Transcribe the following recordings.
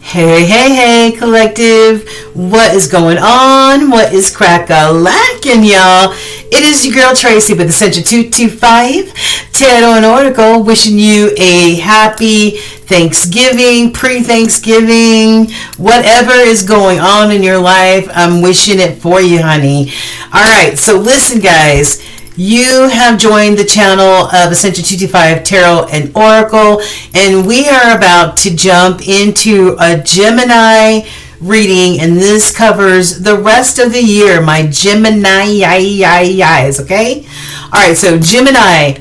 Hey, hey, hey, collective. What is going on? What is crack-a-lackin', y'all? It is your girl Tracy with Ascension 225 Tarot and Oracle, wishing you a happy Thanksgiving, pre-Thanksgiving, whatever is going on in your life. I'm wishing it for you, honey. All right, so listen, guys. You have joined the channel of Ascension 225 Tarot and Oracle, and we are about to jump into a Gemini reading, and this covers the rest of the year, my Gemini eyes, okay? All right, so Gemini,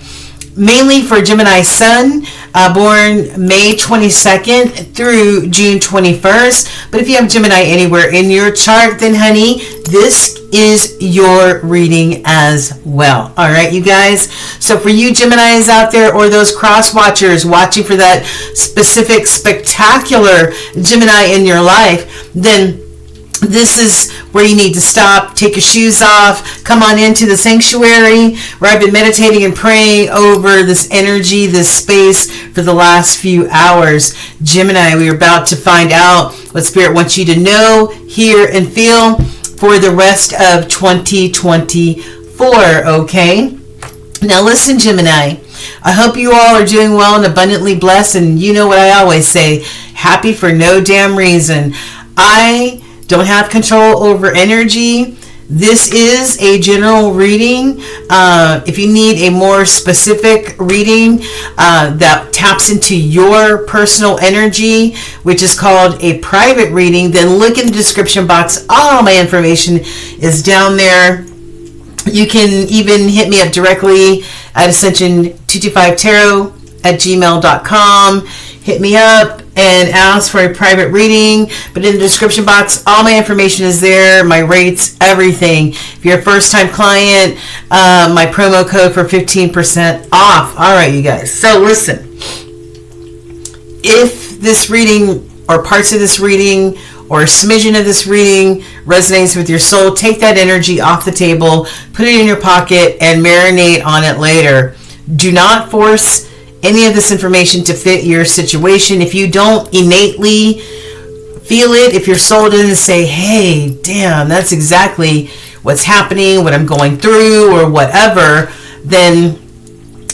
mainly for Gemini Sun, born May 22nd through June 21st. But if you have Gemini anywhere in your chart, then honey, this is your reading as well. All right, you guys. So for you Geminis out there, or those cross watchers watching for that specific spectacular Gemini in your life, then this is where you need to stop, take your shoes off, come on into the sanctuary where I've been meditating and praying over this energy, this space for the last few hours. Gemini, we are about to find out what Spirit wants you to know, hear, and feel for the rest of 2024, okay? Now listen, Gemini, I hope you all are doing well and abundantly blessed, and you know what I always say, happy for no damn reason. I don't have control over energy. This is a general reading. If you need a more specific reading that taps into your personal energy, which is called a private reading, then look in the description box. All my information is down there. You can even hit me up directly at ascension225tarot@gmail.com. Hit me up and ask for a private reading. But in the description box, all my information is there, my rates, everything. If you're a first-time client, my promo code for 15% off. All right, you guys. So listen, if this reading or parts of this reading or a smidgen of this reading resonates with your soul, take that energy off the table, put it in your pocket, and marinate on it later. Do not force any of this information to fit your situation. If you don't innately feel it, if your soul doesn't say, hey, damn, that's exactly what's happening, what I'm going through, or whatever, then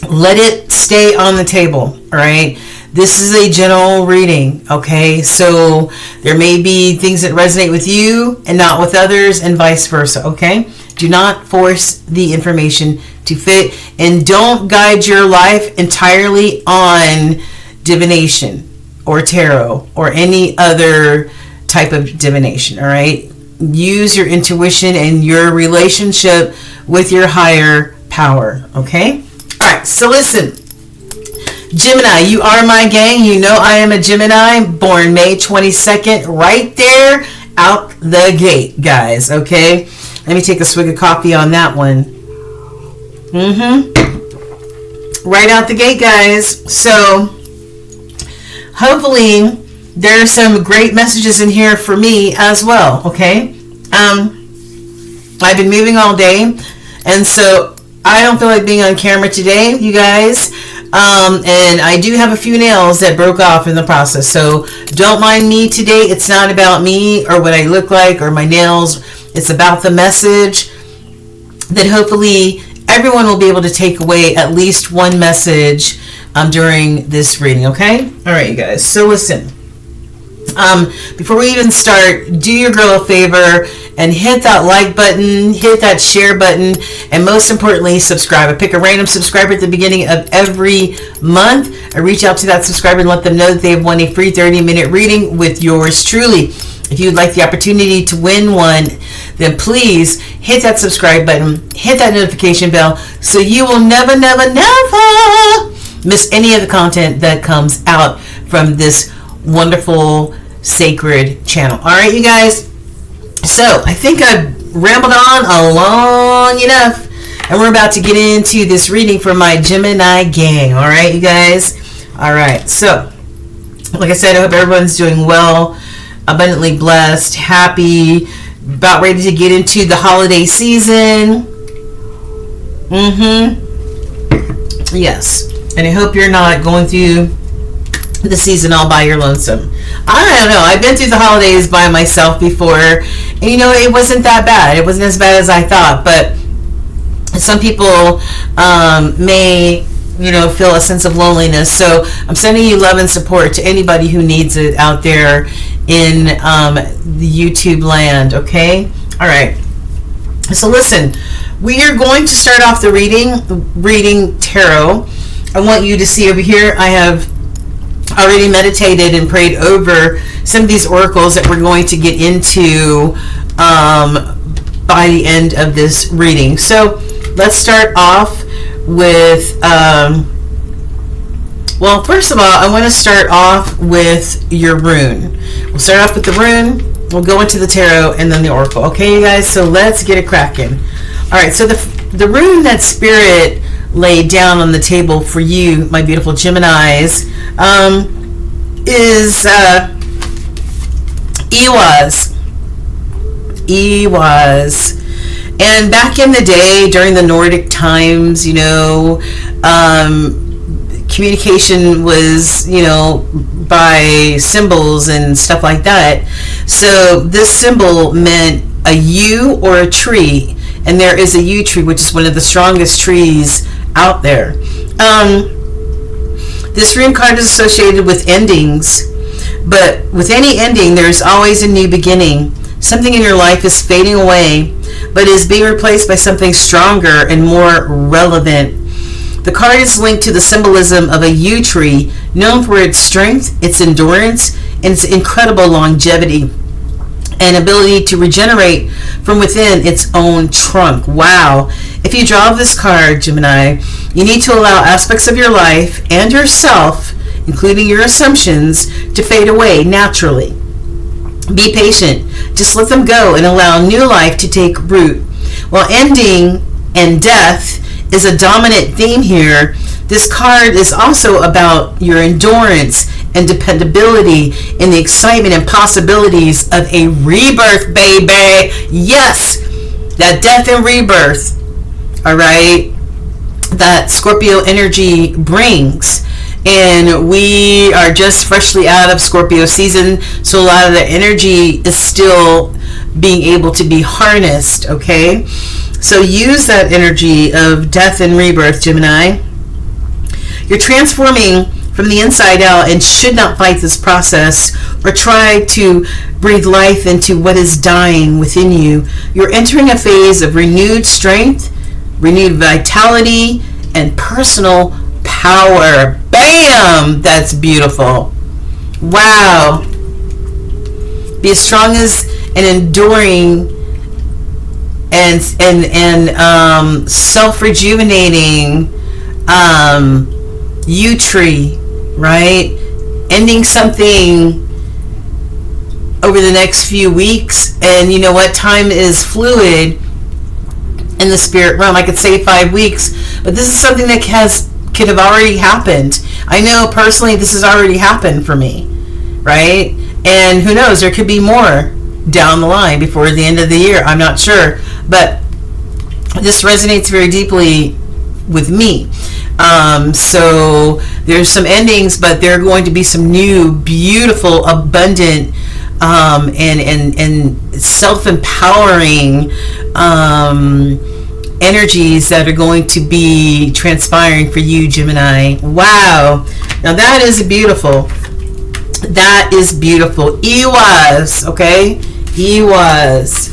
let it stay on the table, all right? This is a general reading, okay? So there may be things that resonate with you and not with others, and vice versa, okay? Do not force the information to fit, and don't guide your life entirely on divination or tarot or any other type of divination, all right? Use your intuition and your relationship with your higher power, okay? All right, so listen. Gemini, you are my gang. You know I am a Gemini, born May 22nd, right there out the gate, guys, okay? Let me take a swig of coffee on that one. Right out the gate, guys. So hopefully there's some great messages in here for me as well, okay? I've been moving all day, and so I don't feel like being on camera today, you guys. And I do have a few nails that broke off in the process, so don't mind me today. It's not about me or what I look like or my nails. It's about the message that hopefully everyone will be able to take away at least one message during this reading, okay? All right, you guys. So listen. Before we even start, do your girl a favor and hit that like button, hit that share button, and most importantly, subscribe. I pick a random subscriber at the beginning of every month. I reach out to that subscriber and let them know that they've won a free 30-minute reading with yours truly. If you'd like the opportunity to win one, then please hit that subscribe button, hit that notification bell, so you will never miss any of the content that comes out from this wonderful, sacred channel. All right, you guys. So I think I've rambled on long enough, and we're about to get into this reading for my Gemini gang. All right, you guys. All right. So, like I said, I hope everyone's doing well, abundantly blessed, happy, about ready to get into the holiday season. Yes. And I hope you're not going through the season all by your lonesome. I don't know. I've been through the holidays by myself before, and it wasn't that bad. It wasn't as bad as I thought, but some people may feel a sense of loneliness. So I'm sending you love and support to anybody who needs it out there in the YouTube land. Okay, all right. So listen, we are going to start off the reading tarot. I want you to see over here, I have already meditated and prayed over some of these oracles that we're going to get into by the end of this reading. So let's start off with, well, first of all, I want to start off with your rune. We'll start off with the rune, we'll go into the tarot, and then the oracle. Okay, you guys, so let's get it cracking. All right, so the rune that Spirit laid down on the table for you, my beautiful Geminis, is Ewas. And back in the day, during the Nordic times, communication was, by symbols and stuff like that. So this symbol meant a yew or a tree, and there is a yew tree, which is one of the strongest trees out there. This rune card is associated with endings, but with any ending, there's always a new beginning. Something in your life is fading away, but is being replaced by something stronger and more relevant. The card is linked to the symbolism of a yew tree, known for its strength, its endurance, and its incredible longevity and ability to regenerate from within its own trunk. Wow. If you draw this card, Gemini, you need to allow aspects of your life and yourself, including your assumptions, to fade away naturally. Be patient. Just let them go and allow new life to take root. While ending and death is a dominant theme here, this card is also about your endurance and dependability and the excitement and possibilities of a rebirth, baby. Yes, that death and rebirth, all right, that Scorpio energy brings. And we are just freshly out of Scorpio season, so a lot of the energy is still being able to be harnessed, okay? So use that energy of death and rebirth, Gemini. You're transforming from the inside out and should not fight this process or try to breathe life into what is dying within you. You're entering a phase of renewed strength, renewed vitality, and personal power. Bam! That's beautiful. Wow. Be as strong as an enduring and self-rejuvenating yew tree, right? Ending something over the next few weeks, and you know what? Time is fluid in the spirit realm. I could say 5 weeks, but this is something that could have already happened. I know personally this has already happened for me, right? And who knows, there could be more down the line before the end of the year. I'm not sure, but this resonates very deeply with me. So there's some endings, but there are going to be some new, beautiful, abundant, and self-empowering energies that are going to be transpiring for you, Gemini. Wow. Now that is beautiful. That is beautiful. Ewas, okay? Ewas.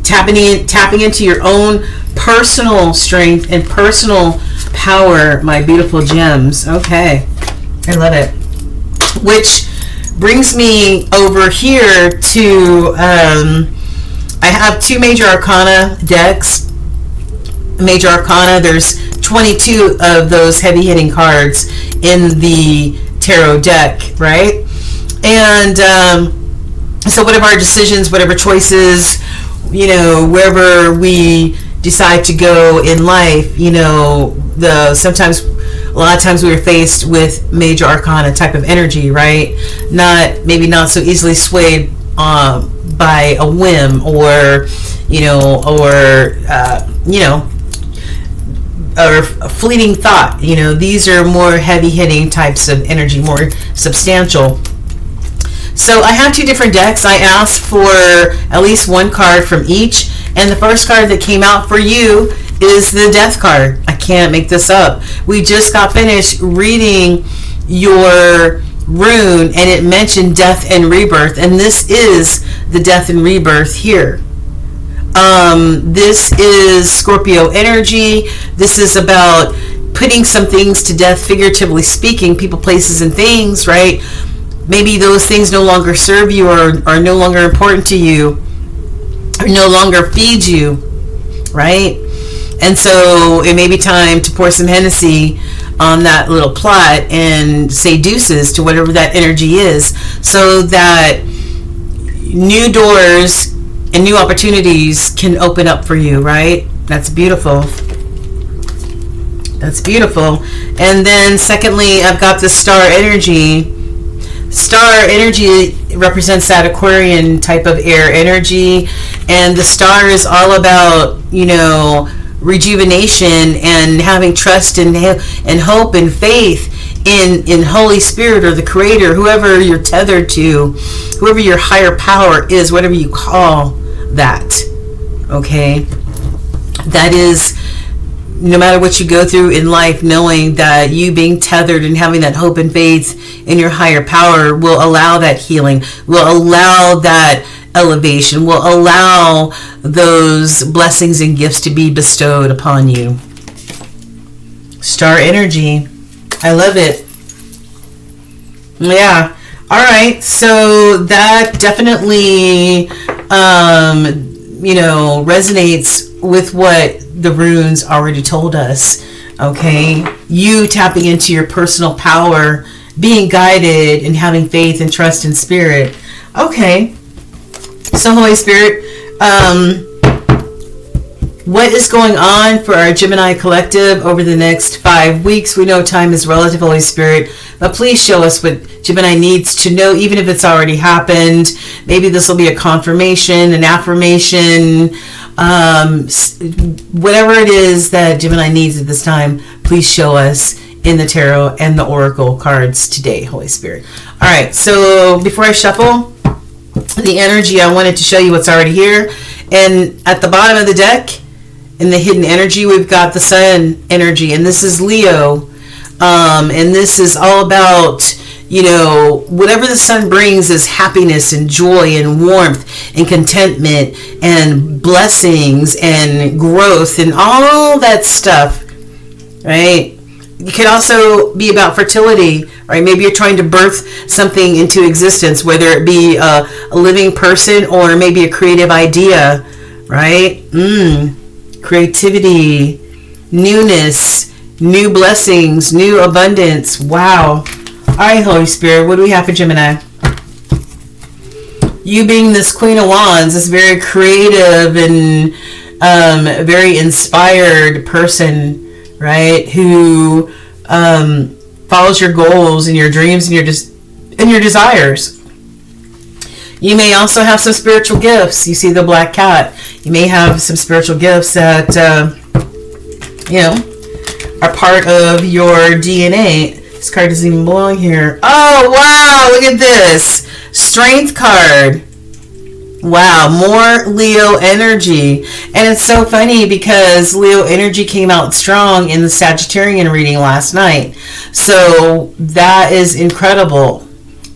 Tapping into your own personal strength and personal power, my beautiful gems. Okay. I love it. Which brings me over here to, I have 2 major arcana decks. Major arcana, there's 22 of those heavy hitting cards in the tarot deck, right? And so whatever our decisions, whatever choices, wherever we decide to go in life, a lot of times we are faced with major arcana type of energy, right? Maybe not so easily swayed by a whim or or fleeting thought. You know, these are more heavy-hitting types of energy, more substantial. So I have two different decks. I asked for at least one card from each, and the first card that came out for you is the Death card. I can't make this up. We just got finished reading your rune, and it mentioned death and rebirth, and this is the death and rebirth here. This is Scorpio energy. This is about putting some things to death, figuratively speaking, people, places, and things, right? Maybe those things no longer serve you, or are no longer important to you, or no longer feed you, right? And so it may be time to pour some Hennessy on that little plot and say deuces to whatever that energy is, so that new doors and new opportunities can open up for you, right? That's beautiful. That's beautiful. And then secondly, I've got the star energy. Star energy represents that Aquarian type of air energy, and the star is all about, you know, rejuvenation and having trust and hope and faith in Holy Spirit or the Creator, whoever you're tethered to, whoever your higher power is, whatever you call that. Okay, that is, no matter what you go through in life, knowing that you being tethered and having that hope and faith in your higher power will allow that healing, will allow that elevation, will allow those blessings and gifts to be bestowed upon you. Star energy. I love it. Yeah. All right. So that definitely, you know, resonates with what the runes already told us. Okay. You tapping into your personal power, being guided, and having faith and trust in spirit. Okay. So Holy Spirit, what is going on for our Gemini collective over the next 5 weeks? We know time is relative, Holy Spirit, but please show us what Gemini needs to know, even if it's already happened. Maybe this will be a confirmation, an affirmation, whatever it is that Gemini needs at this time. Please show us in the tarot and the oracle cards today, Holy Spirit. All right, so before I shuffle the energy, I wanted to show you what's already here. And at the bottom of the deck, in the hidden energy, we've got the sun energy, and this is Leo. And this is all about, you know, whatever the sun brings is happiness and joy and warmth and contentment and blessings and growth and all that stuff, right? It can also be about fertility, right? Maybe you're trying to birth something into existence, whether it be a living person or maybe a creative idea, right? Creativity, newness, new blessings, new abundance. Wow. All right, Holy Spirit, what do we have for Gemini? You being this Queen of Wands, this very creative and very inspired person, right? Who follows your goals and your dreams and your desires. You may also have some spiritual gifts. You see the black cat. You may have some spiritual gifts that, you know, are part of your DNA. This card doesn't even belong here. Oh, wow. Look at this. Strength card. Wow. More Leo energy. And it's so funny because Leo energy came out strong in the Sagittarian reading last night. So that is incredible.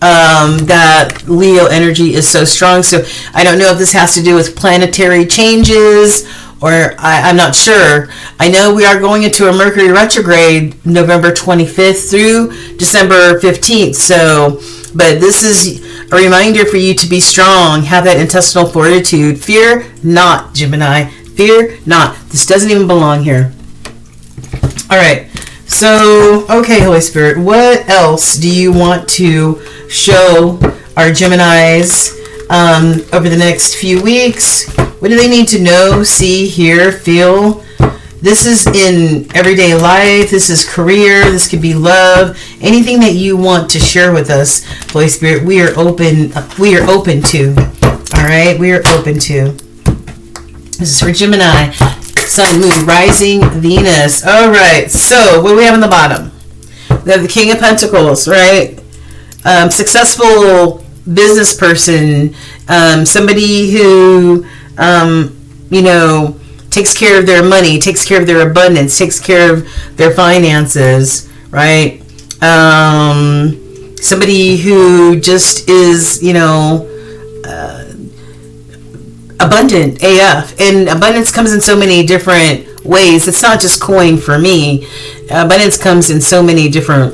That Leo energy is so strong. So I don't know if this has to do with planetary changes, or I'm not sure. I know we are going into a Mercury retrograde November 25th through December 15th. So, but this is a reminder for you to be strong, have that intestinal fortitude. Fear not, Gemini. Fear not. This doesn't even belong here. All right. So, okay, Holy Spirit, what else do you want to show our Geminis over the next few weeks? What do they need to know, see, hear, feel? This is in everyday life. This is career. This could be love. Anything that you want to share with us, Holy Spirit, we are open. We are open to. All right, we are open to. This is for Gemini. Sun, Moon, Rising, Venus. All right. So what do we have on the bottom? We have the King of Pentacles, right? Successful business person, somebody who, takes care of their money, takes care of their abundance, takes care of their finances, right? Somebody who just is, abundant AF. And abundance comes in so many different ways. It's not just coin for me. Abundance comes in so many different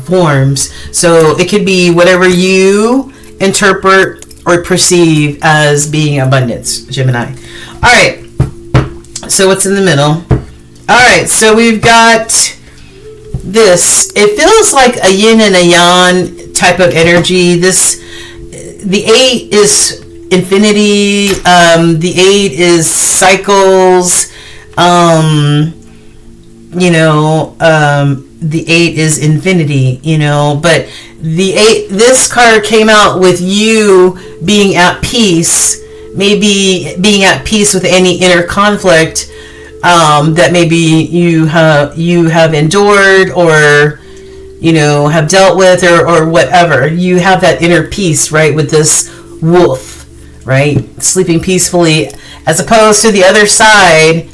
forms. So it could be whatever you interpret or perceive as being abundance, Gemini. All right. So what's in the middle? All right. So we've got this. It feels like a yin and a yang type of energy. The 8 is infinity. The 8 is cycles. The 8 is infinity, but the 8, this card came out with you being at peace, maybe being at peace with any inner conflict that maybe you have endured or have dealt with or whatever. You have that inner peace, right, with this wolf, right, sleeping peacefully, as opposed to the other side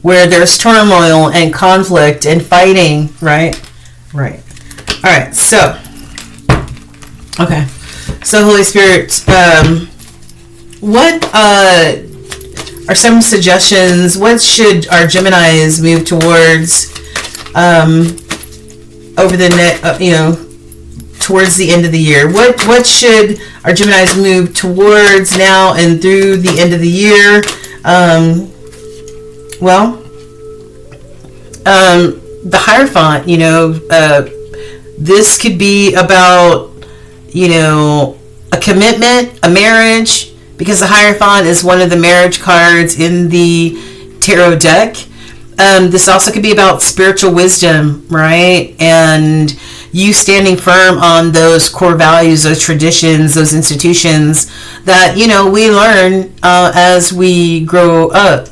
where there's turmoil and conflict and fighting, right? Right. All right, so, okay. So, Holy Spirit, what are some suggestions? What should our Geminis move towards over the towards the end of the year? What should our Geminis move towards now and through the end of the year? The Hierophant, this could be about, a commitment, a marriage, because the Hierophant is one of the marriage cards in the tarot deck. This also could be about spiritual wisdom, right? And you standing firm on those core values, those traditions, those institutions that, we learn as we grow up.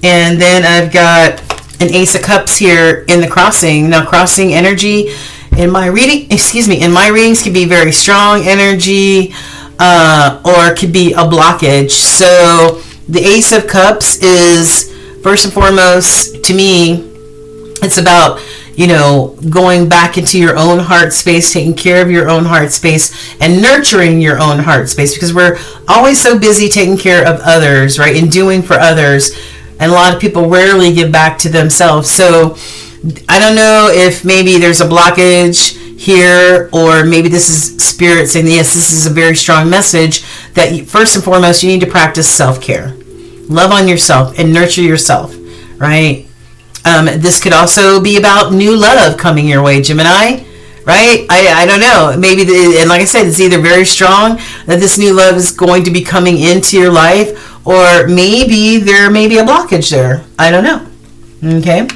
And then I've got an Ace of Cups here in the crossing. Now, crossing energy in my readings can be very strong energy or could be a blockage. So the Ace of Cups is, first and foremost, to me, it's about, going back into your own heart space, taking care of your own heart space and nurturing your own heart space, because we're always so busy taking care of others, right, and doing for others. And a lot of people rarely give back to themselves. So I don't know if maybe there's a blockage here, or maybe this is Spirit saying, yes, this is a very strong message that first and foremost, you need to practice self-care. Love on yourself and nurture yourself, right? This could also be about new love coming your way, Gemini, right? I don't know. Maybe, and like I said, it's either very strong that this new love is going to be coming into your life, or maybe there may be a blockage there. I don't know. Okay.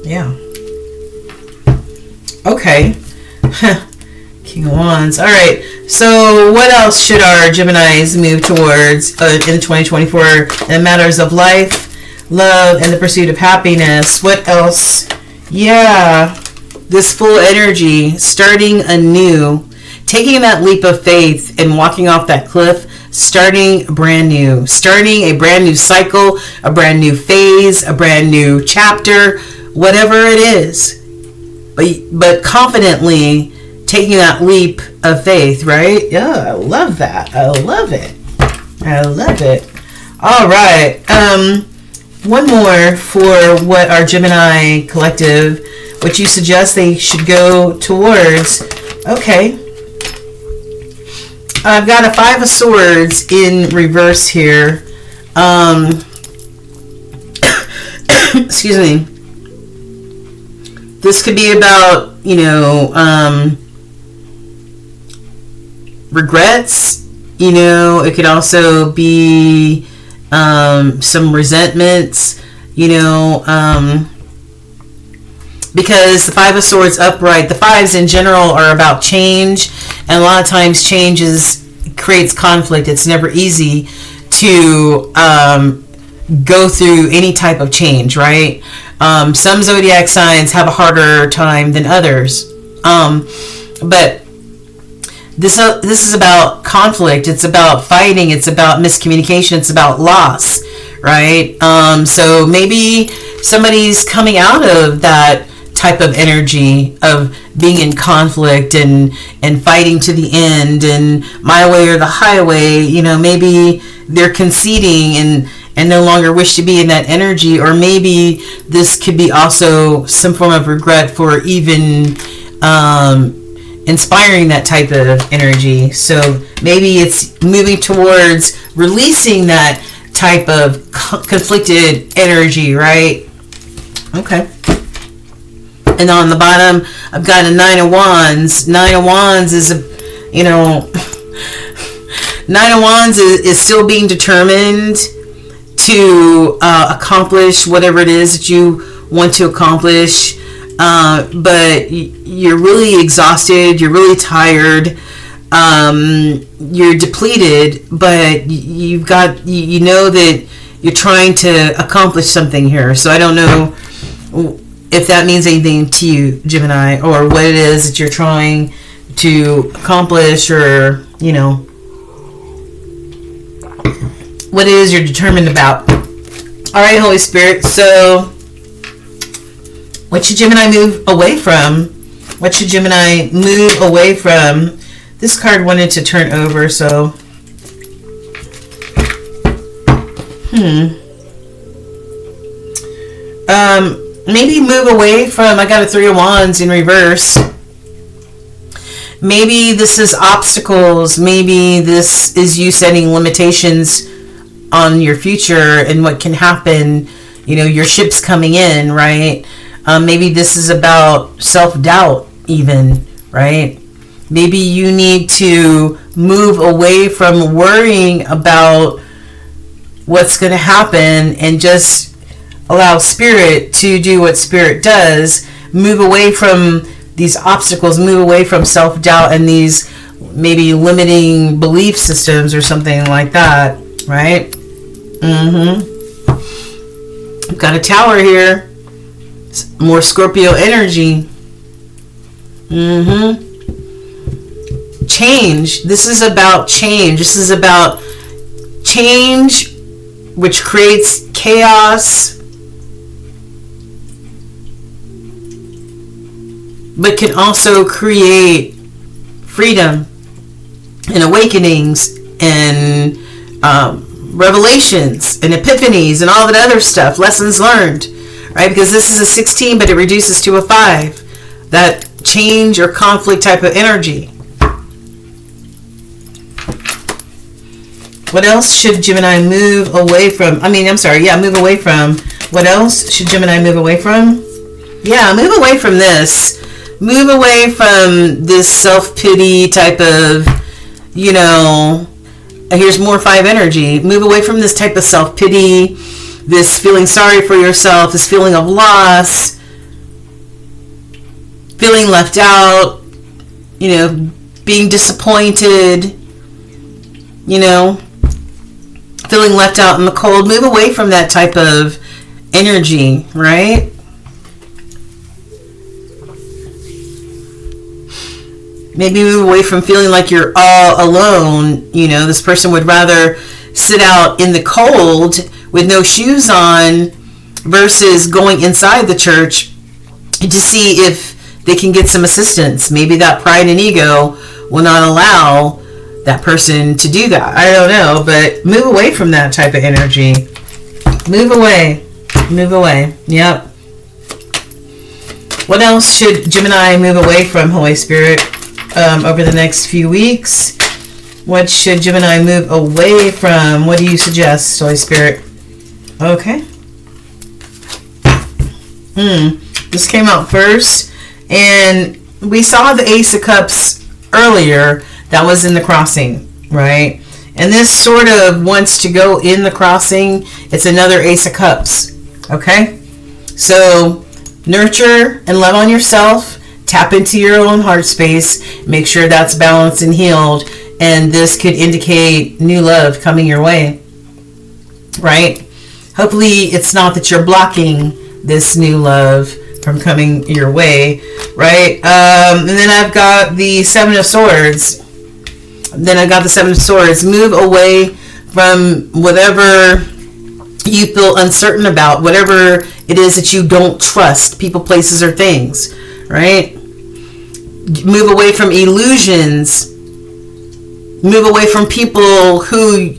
Yeah. Okay. King of Wands. All right. So what else should our Geminis move towards in 2024 in matters of life, love, and the pursuit of happiness? What else? Yeah. This full energy, starting anew, taking that leap of faith and walking off that cliff, starting brand new, starting a brand new cycle, a brand new phase, a brand new chapter, whatever it is. But confidently taking that leap of faith, right? Yeah, I love that. I love it. I love it. All right. One more for what our Gemini collective, what you suggest they should go towards. Okay. I've got a 5 of Swords in reverse here. Excuse me. This could be about, regrets. It could also be some resentments. because the Five of Swords upright, the fives in general are about change, and a lot of times change creates conflict. It's never easy to go through any type of change, right? Some zodiac signs have a harder time than others, but this is about conflict. It's about fighting. It's about miscommunication. It's about loss, right? So maybe somebody's coming out of that type of energy of being in conflict and fighting to the end and my way or the highway. You know, maybe they're conceding and no longer wish to be in that energy, or maybe this could be also some form of regret for even inspiring that type of energy. So maybe it's moving towards releasing that type of conflicted energy, right? Okay. And on the bottom, I've got a Nine of Wands. Nine of Wands is Nine of Wands is still being determined to accomplish whatever it is that you want to accomplish. But you're really exhausted, you're really tired, you're depleted, but you know that you're trying to accomplish something here. So I don't know if that means anything to you, Gemini, or what it is that you're trying to accomplish, or, you know, what it is you're determined about. All right, Holy Spirit, so what should Gemini move away from? What should Gemini move away from? This card wanted to turn over, so maybe move away from, I got a Three of Wands in reverse. Maybe this is obstacles. Maybe this is you setting limitations on your future and what can happen. You know, your ship's coming in, right? Maybe this is about self-doubt even, right? Maybe you need to move away from worrying about what's going to happen and just allow Spirit to do what Spirit does. Move away from these obstacles, move away from self-doubt and these maybe limiting belief systems or something like that, right? I've got a Tower here. More Scorpio energy. Change. This is about change. This is about change, which creates chaos, but can also create freedom and awakenings and revelations and epiphanies and all that other stuff, lessons learned, right? Because this is a 16, but it reduces to a 5. That change or conflict type of energy. What else should Gemini move away from? Move away from. What else should Gemini move away from? Yeah, move away from this. Move away from this self-pity type of, you know, here's more 5 energy. Move away from this type of self-pity, this feeling sorry for yourself, this feeling of loss, feeling left out, you know, being disappointed, you know, feeling left out in the cold. Move away from that type of energy, right? Maybe move away from feeling like you're all alone. You know, this person would rather sit out in the cold with no shoes on versus going inside the church to see if they can get some assistance. Maybe that pride and ego will not allow that person to do that. I don't know, but move away from that type of energy. Move away. Move away. Yep. What else should Gemini move away from, Holy Spirit, over the next few weeks? What should Gemini move away from? What do you suggest, Holy Spirit? Okay. This came out first, and we saw the Ace of Cups earlier. That was in the crossing, right? And this sort of wants to go in the crossing. It's another Ace of Cups, okay? So nurture and love on yourself. Tap into your own heart space. Make sure that's balanced and healed. And this could indicate new love coming your way. Right? Hopefully it's not that you're blocking this new love from coming your way. Right? And then I've got the Seven of Swords. Move away from whatever you feel uncertain about, whatever it is that you don't trust, people, places, or things, right? Move away from illusions. Move away from people who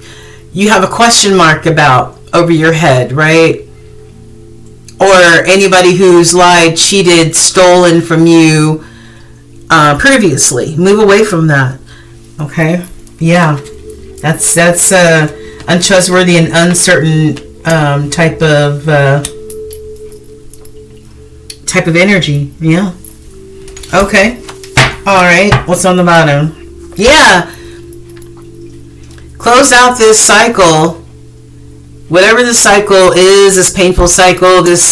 you have a question mark about over your head, right? Or anybody who's lied, cheated, stolen from you previously. Move away from that. Okay? Yeah. That's untrustworthy and uncertain type of energy. Yeah. Okay. All right. What's on the bottom? Yeah. Close out this cycle. Whatever the cycle is, this painful cycle, this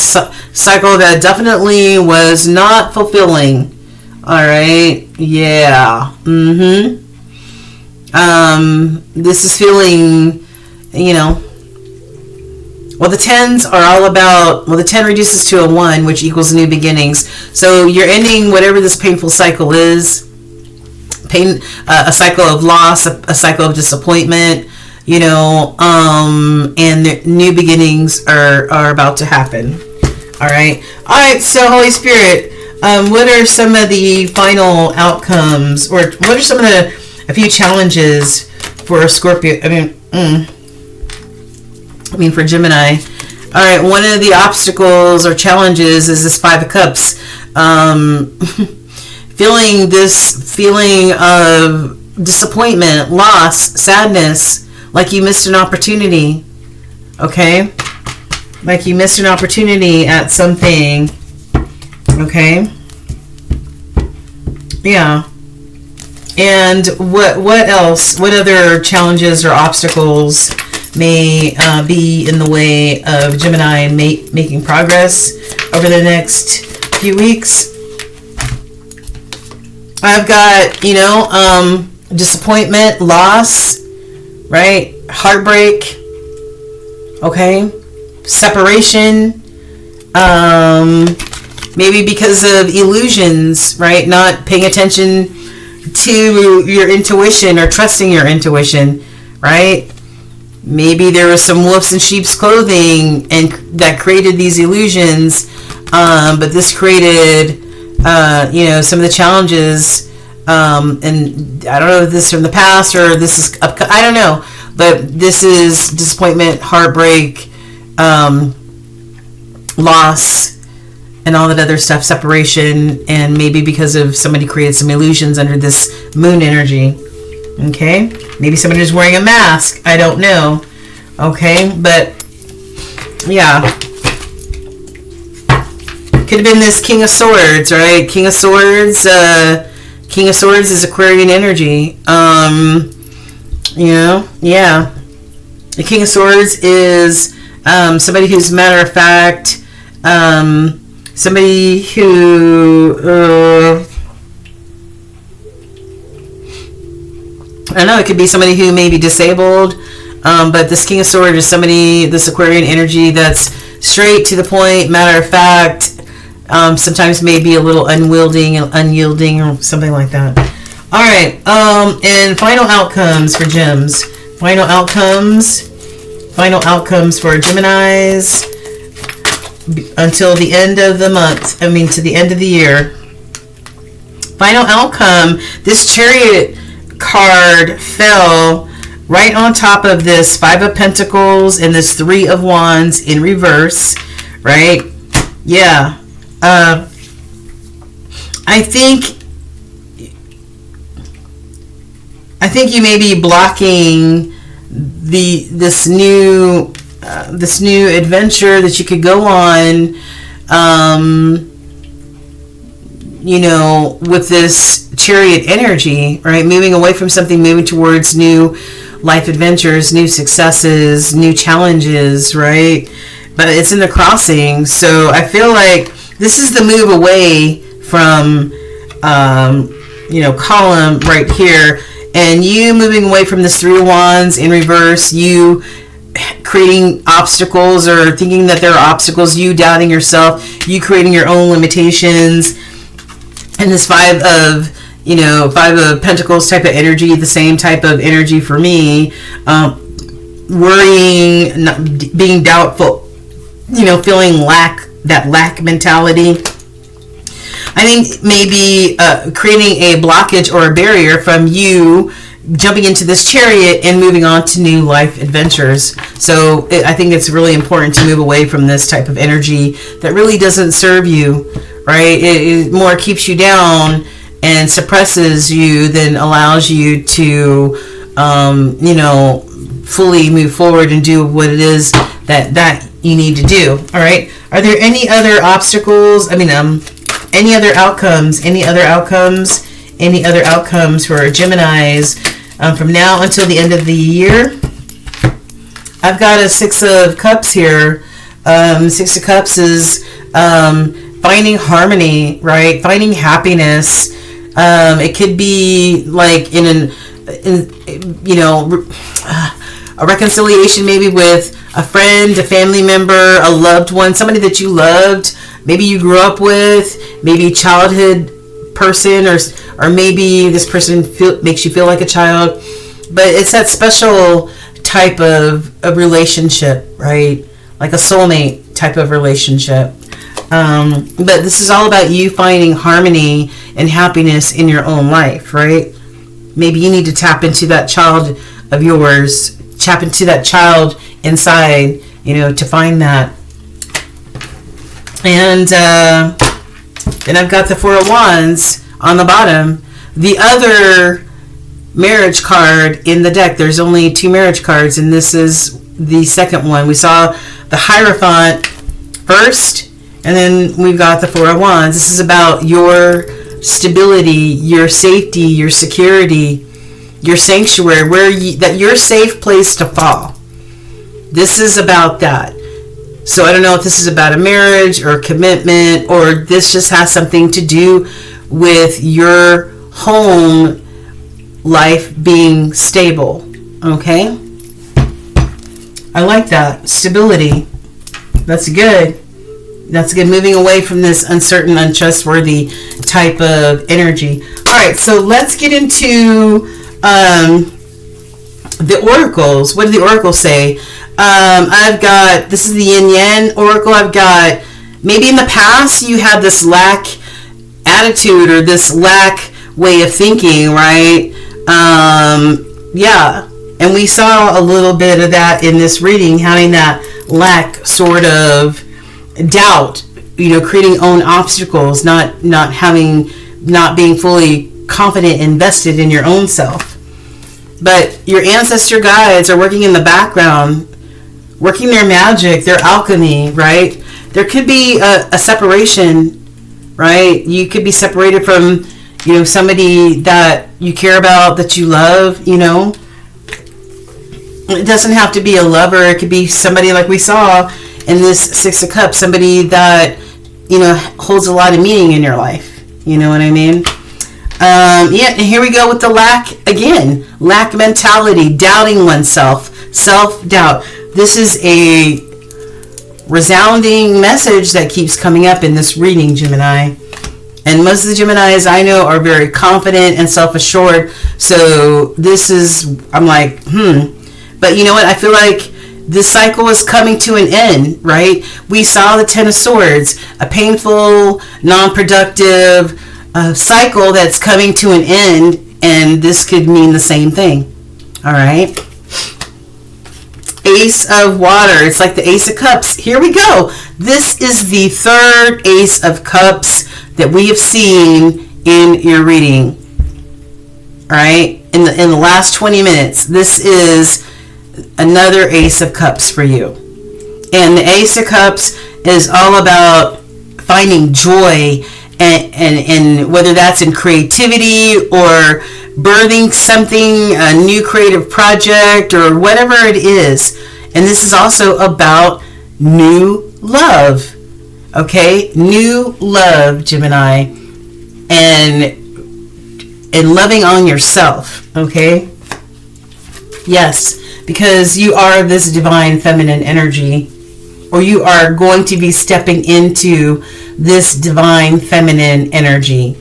cycle that definitely was not fulfilling. All right. Yeah. This is feeling, well, the 10s are all about, the 10 reduces to a 1, which equals new beginnings. So you're ending whatever this painful cycle is. A cycle of loss, a cycle of disappointment, and the new beginnings are about to happen. All right. So Holy Spirit, what are some of the final outcomes, or what are some of a few challenges for Scorpio? For Gemini. All right. One of the obstacles or challenges is this Five of Cups. Feeling this feeling of disappointment, loss, sadness, like you missed an opportunity. Okay? Like you missed an opportunity at something. Okay? Yeah. And what else? What other challenges or obstacles may be in the way of Gemini making progress over the next few weeks? I've got, disappointment, loss, right? Heartbreak, okay? Separation, maybe because of illusions, right? Not paying attention to your intuition or trusting your intuition, right? Maybe there was some wolves in sheep's clothing and that created these illusions, but this created some of the challenges, and I don't know if this is from the past or this is I don't know, but this is disappointment, heartbreak, loss, and all that other stuff, separation, and maybe because of somebody created some illusions under this moon energy. Okay, maybe somebody was wearing a mask, I don't know. Okay, but yeah, could have been this King of Swords, right? King of Swords is Aquarian energy. Yeah. The King of Swords is somebody who's matter of fact, somebody who I don't know, it could be somebody who may be disabled, but this King of Swords is somebody, this Aquarian energy that's straight to the point, matter of fact, sometimes maybe a little unwielding and unyielding or something like that. All right, and final outcomes for gems. Final outcomes for Geminis until the end of the month. To the end of the year. Final outcome, this Chariot card fell right on top of this Five of Pentacles and this Three of Wands in reverse, right? Yeah. I think you may be blocking this new adventure that you could go on, with this Chariot energy, right? Moving away from something, moving towards new life adventures, new successes, new challenges, right? But it's in the crossing, so I feel like This is the move away from, column right here, and you moving away from this Three of Wands in reverse, you creating obstacles or thinking that there are obstacles, you doubting yourself, you creating your own limitations, and this Five of Pentacles type of energy, the same type of energy for me, worrying, being doubtful, feeling that lack mentality. I think maybe creating a blockage or a barrier from you jumping into this chariot and moving on to new life adventures. So I think it's really important to move away from this type of energy that really doesn't serve you, right? It more keeps you down and suppresses you than allows you to, fully move forward and do what it is that you need to do. All right. Are there any other obstacles? Any other outcomes for Geminis from now until the end of the year? I've got a Six of Cups here. Six of Cups is finding harmony, right? Finding happiness. It could be like a reconciliation maybe with a friend, a family member, a loved one, somebody that you loved, maybe you grew up with, maybe childhood person, or maybe this person makes you feel like a child. But it's that special type of relationship, right? Like a soulmate type of relationship. But this is all about you finding harmony and happiness in your own life, right? Maybe you need to tap into that child of yours, tap into that child inside, to find that. And then I've got the Four of Wands on the bottom. The other marriage card in the deck, there's only 2 marriage cards, and this is the second one. We saw the Hierophant first, and then we've got the Four of Wands. This is about your stability, your safety, your security, your sanctuary, that your safe place to fall. This is about that. So I don't know if this is about a marriage or commitment, or this just has something to do with your home life being stable. Okay? I like that. Stability. That's good. That's good. Moving away from this uncertain, untrustworthy type of energy. All right, so let's get into the oracles. What do the oracles say? I've got, this is the yin yang oracle. I've got, maybe in the past you had this lack attitude or this lack way of thinking, right? Yeah. And we saw a little bit of that in this reading, having that lack sort of doubt, creating own obstacles, not being fully confident, invested in your own self. But your ancestor guides are working in the background, working their magic, their alchemy, right? There could be a separation, right? You could be separated from, somebody that you care about, that you love, It doesn't have to be a lover. It could be somebody like we saw in this Six of Cups, somebody that, holds a lot of meaning in your life. You know what I mean? And here we go with the lack again. Lack mentality, doubting oneself, self-doubt. This is a resounding message that keeps coming up in this reading, Gemini. And most of the Geminis I know are very confident and self-assured. So this is, I'm like, But you know what? I feel like this cycle is coming to an end, right? We saw the Ten of Swords, a painful, non-productive cycle that's coming to an end, and this could mean the same thing. All right. Ace of Water. It's like the Ace of Cups. Here we go. This is the third Ace of Cups that we have seen in your reading. All right. In the last 20 minutes, this is another Ace of Cups for you. And the Ace of Cups is all about finding joy, and whether that's in creativity or birthing something, a new creative project, or whatever it is. And this is also about new love. Okay, new love, Gemini, and loving on yourself. Okay, yes, because you are this divine feminine energy, or you are going to be stepping into this divine feminine energy.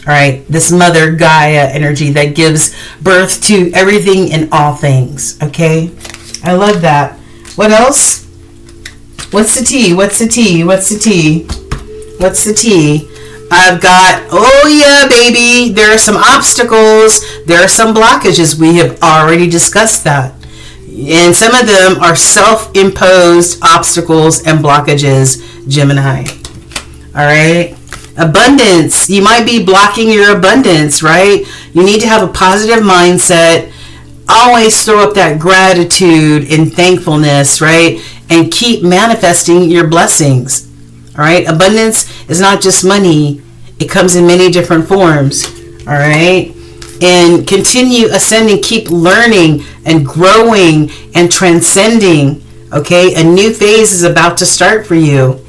All right, this Mother Gaia energy that gives birth to everything and all things. Okay, I love that. What else? What's the tea? What's the tea? What's the tea? What's the tea? I've got, oh yeah, baby, there are some obstacles. There are some blockages. We have already discussed that. And some of them are self-imposed obstacles and blockages, Gemini. All right. Abundance. You might be blocking your abundance, right? You need to have a positive mindset. Always throw up that gratitude and thankfulness, right? And keep manifesting your blessings. All right. Abundance is not just money. It comes in many different forms. All right. And continue ascending. Keep learning and growing and transcending. Okay. A new phase is about to start for you.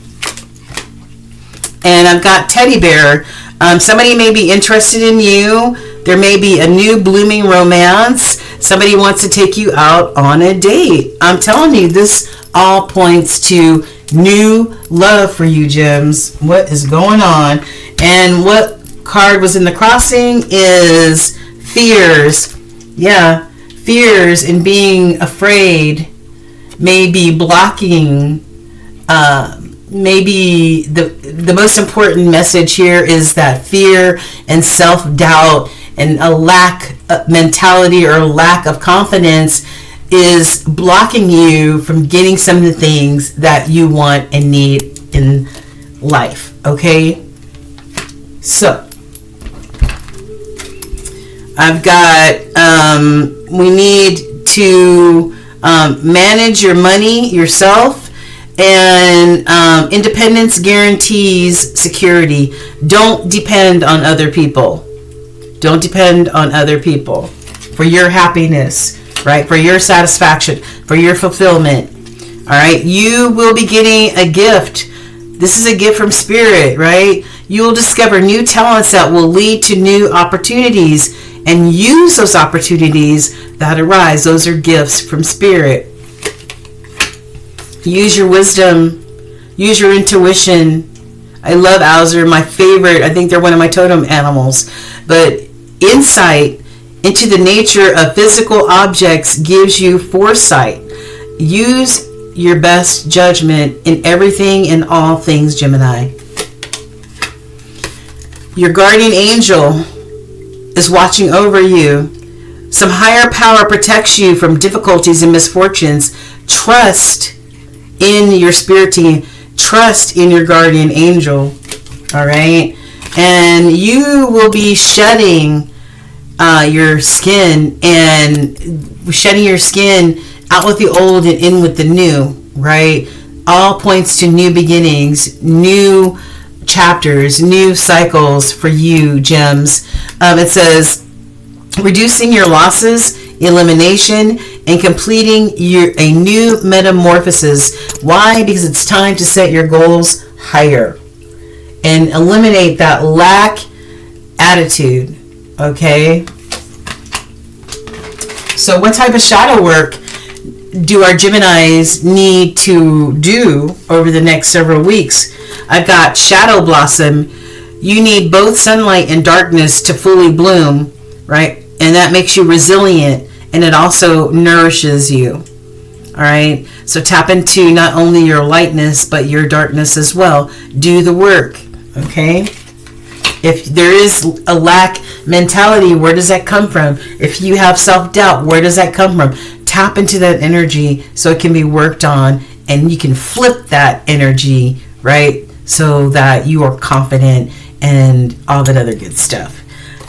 And I've got teddy bear. Somebody may be interested in you. There may be a new blooming romance. Somebody wants to take you out on a date. I'm telling you, this all points to new love for you, Gems. What is going on? And what card was in the crossing is fears. Yeah, fears and being afraid may be blocking. Maybe the most important message here is that fear and self-doubt and a lack of mentality or lack of confidence is blocking you from getting some of the things that you want and need in life. Okay, so I've got we need to manage your money yourself. And independence guarantees security. Don't depend on other people. Don't depend on other people for your happiness, right? For your satisfaction, for your fulfillment. All right. You will be getting a gift. This is a gift from Spirit, right? You will discover new talents that will lead to new opportunities and use those opportunities that arise. Those are gifts from Spirit. Use your wisdom. Use your intuition. I love owls. They're my favorite. I think they're one of my totem animals. But insight into the nature of physical objects gives you foresight. Use your best judgment in everything and all things, Gemini. Your guardian angel is watching over you. Some higher power protects you from difficulties and misfortunes. Trust in your spirit team. Trust in your guardian angel. All right. And you will be shedding your skin and shedding your skin out with the old and in with the new, right? All points to new beginnings, new chapters, new cycles for you, Gems. It says reducing your losses, elimination, and completing a new metamorphosis. Why? Because it's time to set your goals higher and eliminate that lack attitude. Okay. So what type of shadow work do our Geminis need to do over the next several weeks? I've got shadow blossom. You need both sunlight and darkness to fully bloom, right? And that makes you resilient, and it also nourishes you. All right. So tap into not only your lightness, but your darkness as well. Do the work. Okay. If there is a lack mentality, where does that come from? If you have self-doubt, where does that come from? Tap into that energy so it can be worked on, and you can flip that energy, right? So that you are confident and all that other good stuff.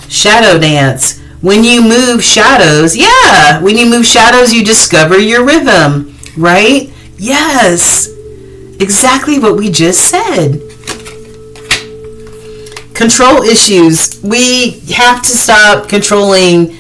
Shadow dance. When you move shadows, when you move shadows, you discover your rhythm, right? Yes, exactly what we just said. Control issues. We have to stop controlling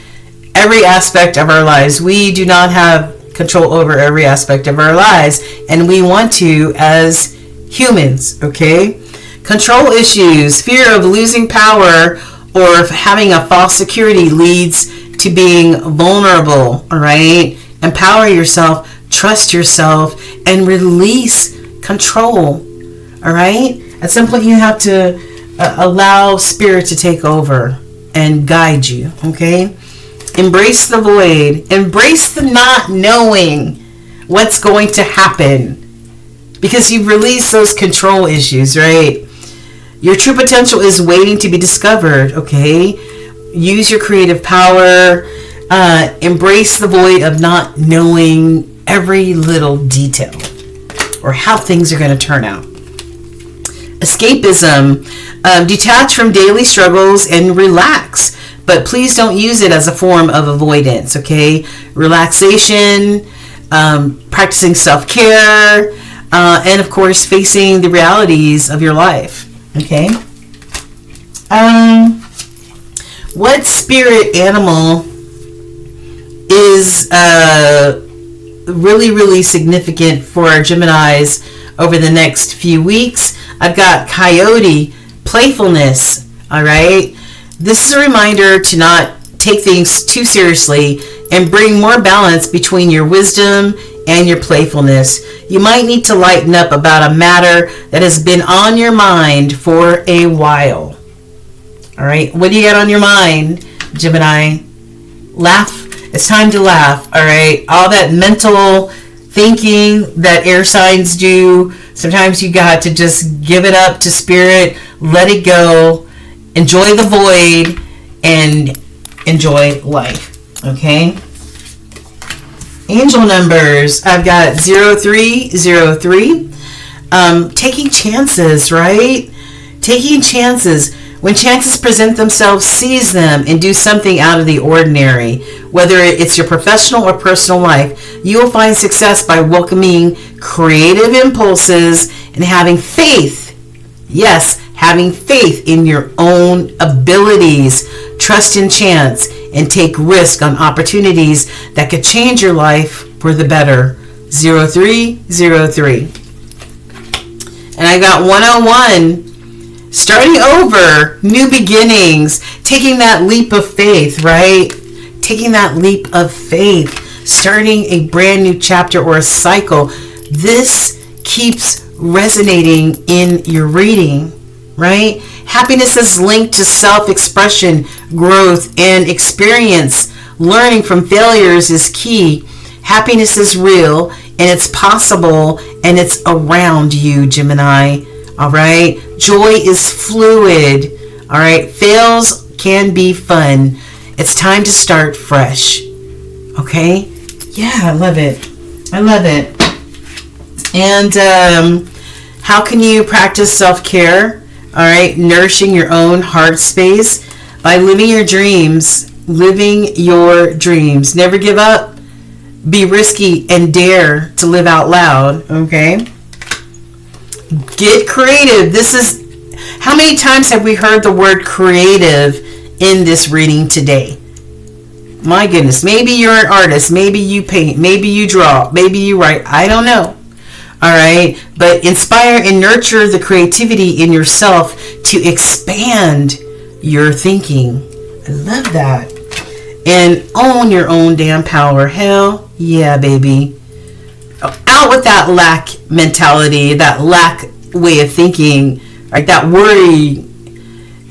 every aspect of our lives. We do not have control over every aspect of our lives, and we want to as humans, okay? Control issues, fear of losing power or having a false security leads to being vulnerable, all right? Empower yourself, trust yourself, and release control, all right? At some point you have to allow spirit to take over and guide you, okay? Embrace the void. Embrace the not knowing what's going to happen because you've released those control issues, right? Your true potential is waiting to be discovered, okay? Use your creative power. Embrace the void of not knowing every little detail or how things are going to turn out. Escapism. Detach from daily struggles and relax. But please don't use it as a form of avoidance, okay? Relaxation, practicing self-care, and of course, facing the realities of your life, okay? What spirit animal is really, really significant for our Geminis over the next few weeks? I've got coyote, playfulness, all right? This is a reminder to not take things too seriously and bring more balance between your wisdom and your playfulness. You might need to lighten up about a matter that has been on your mind for a while. All right, what do you got on your mind, Gemini? Laugh. It's time to laugh, all right? All that mental thinking that air signs do, sometimes you got to just give it up to spirit, let it go. Enjoy the void and enjoy life, okay? Angel numbers, I've got 0303. Taking chances, right? Taking chances. When chances present themselves, seize them and do something out of the ordinary. Whether it's your professional or personal life, you will find success by welcoming creative impulses and having faith. Yes, having faith in your own abilities. Trust in chance and take risk on opportunities that could change your life for the better. 0303. And I got 101. Starting over, new beginnings, taking that leap of faith, right? Taking that leap of faith, starting a brand new chapter or a cycle. This keeps resonating in your reading, right? Happiness is linked to self-expression, growth, and experience. Learning from failures is key. Happiness is real, and it's possible, and it's around you, Gemini. All right? Joy is fluid. All right? Fails can be fun. It's time to start fresh. Okay? Yeah, I love it. I love it. And how can you practice self-care? All right? Nourishing your own heart space by living your dreams. Living your dreams. Never give up. Be risky and dare to live out loud. Okay? Get creative. This is, how many times have we heard the word creative in this reading today? My goodness. Maybe you're an artist. Maybe you paint. Maybe you draw. Maybe you write. I don't know. All right. But inspire and nurture the creativity in yourself to expand your thinking. I love that. And own your own damn power. Hell yeah, baby. Out with that lack mentality, that lack way of thinking, right? That worry.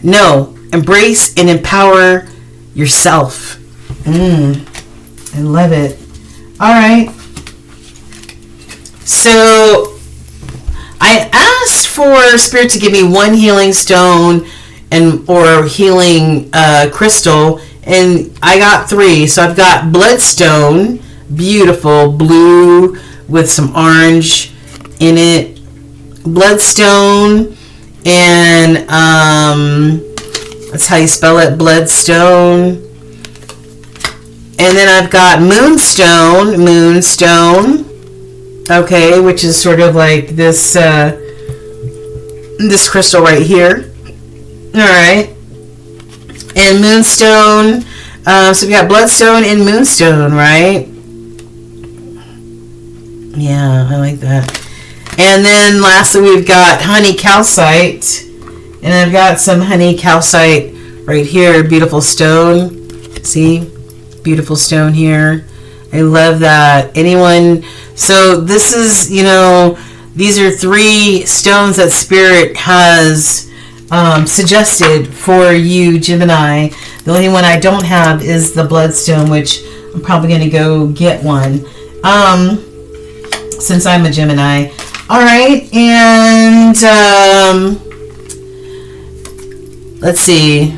No, embrace and empower yourself. I love it. All right. So I asked for Spirit to give me one healing stone or healing crystal, and I got 3. So I've got bloodstone, beautiful blue with some orange in it, bloodstone, and that's how you spell it, bloodstone. And then I've got moonstone, okay, which is sort of like this this crystal right here. All right, and moonstone. So we got bloodstone and moonstone, right? Yeah, I like that. And then lastly, we've got honey calcite. And I've got some honey calcite right here. Beautiful stone. See? Beautiful stone here. I love that. Anyone... So this is, you know, these are 3 stones that Spirit has suggested for you, Gemini. The only one I don't have is the bloodstone, which I'm probably going to go get one since I'm a Gemini. All right, and let's see.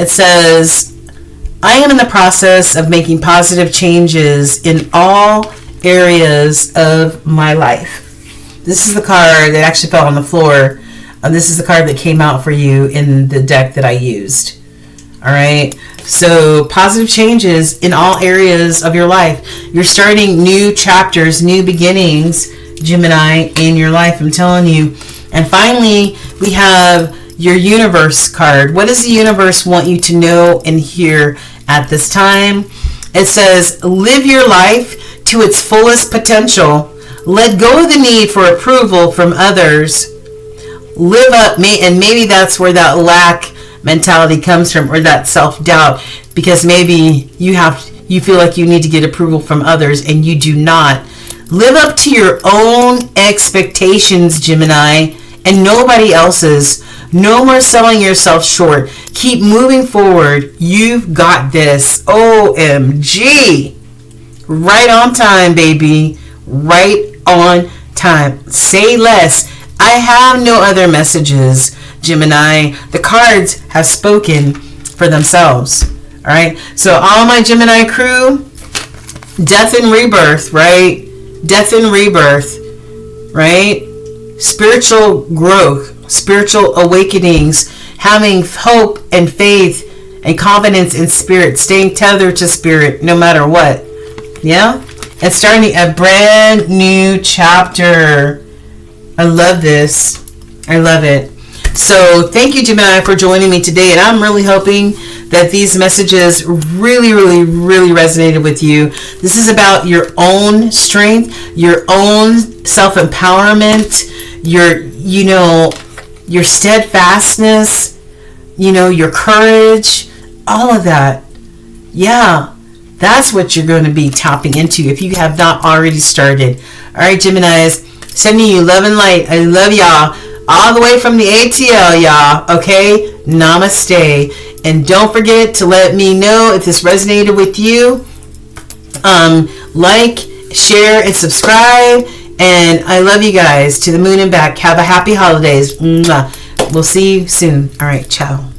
It says, I am in the process of making positive changes in all areas of my life. This is the card that actually fell on the floor. This is the card that came out for you in the deck that I used. All right. So positive changes in all areas of your life. You're starting new chapters, new beginnings, Gemini, in your life. I'm telling you. And finally, we have your universe card. What does the universe want you to know and hear at this time? It says, live your life to its fullest potential. Let go of the need for approval from others. Live up, and maybe that's where that lack mentality comes from, or that self-doubt, because maybe you feel like you need to get approval from others and you do not. Live up to your own expectations, Gemini, and nobody else's. No more selling yourself short. Keep moving forward. You've got this. OMG. Right on time, baby. Right on time. Say less. I have no other messages, Gemini. The cards have spoken for themselves. All right. So all my Gemini crew, death and rebirth, right? Death and rebirth, right? Spiritual growth, spiritual awakenings, having hope and faith and confidence in Spirit, staying tethered to Spirit no matter what. Yeah? And starting a brand new chapter. I love this. I love it. So thank you, Gemini, for joining me today. And I'm really hoping that these messages really, really, really resonated with you. This is about your own strength, your own self-empowerment, your steadfastness, your courage, all of that. Yeah, that's what you're going to be tapping into if you have not already started. All right, Geminis, sending you love and light. I love y'all all the way from the ATL, y'all. Okay, namaste. And don't forget to let me know if this resonated with you. Like, share, and subscribe. And I love you guys to the moon and back. Have a happy holidays. Mwah. We'll see you soon. All right, ciao.